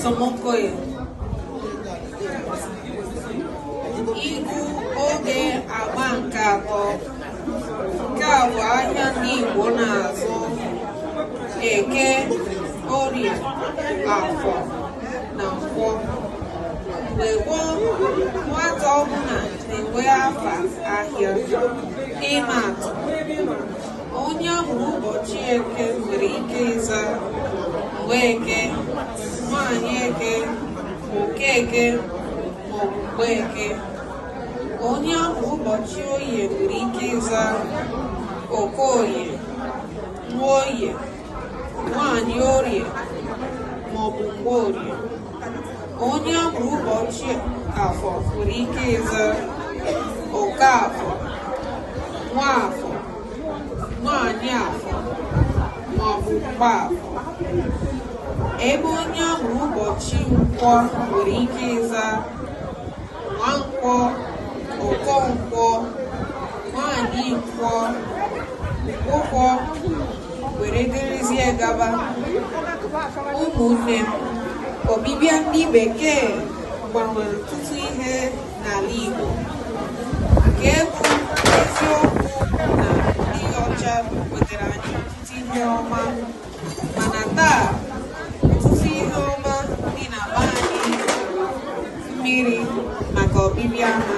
Somokoye. Ịgụ oge agba nke atọ. Nke a bụ ahịa ndị Igbo na-azụ Eke, Orie, Afọ na Nkwọ. Mgbe gboo, nwata ọbụla na-enwe afa ahịa. Ịma atụ, onye amụrụ ụbọchị Eke nwere ike ịza Mgbeke, Nwanyị Eke, Okeke maọbụ Mgbeke. Onye amụrụ ụbọchị Oye nwere ike ịza Okoye, Nwoye, Nwanyị Orie maọbụ Mgborie. Onye amụrụ ụbọchị Afọ nwere ike ịza Okafọ, Nwafọ, Nwanyị Afọ maọbụ Mgbaafọ. Ebe onye amụrụ ụbọchị Nkwọ nwere ike ịza Nwankwọ, Okonkwọ, Nwanyị Nkwọ, Ụkwọ were dịrịzie gaba. Ụmụnne m, ọbịbịa ndị Bekee gbanwere ọtụtụ ihe n'ala Igbo, nke bụ eziokwu na ndị ọcha wetara anyị ọtụtụ ihe ọma, mana taa ọtụtụ ihe ọma dị na be anyị mmiri maka ọbịbịa ha.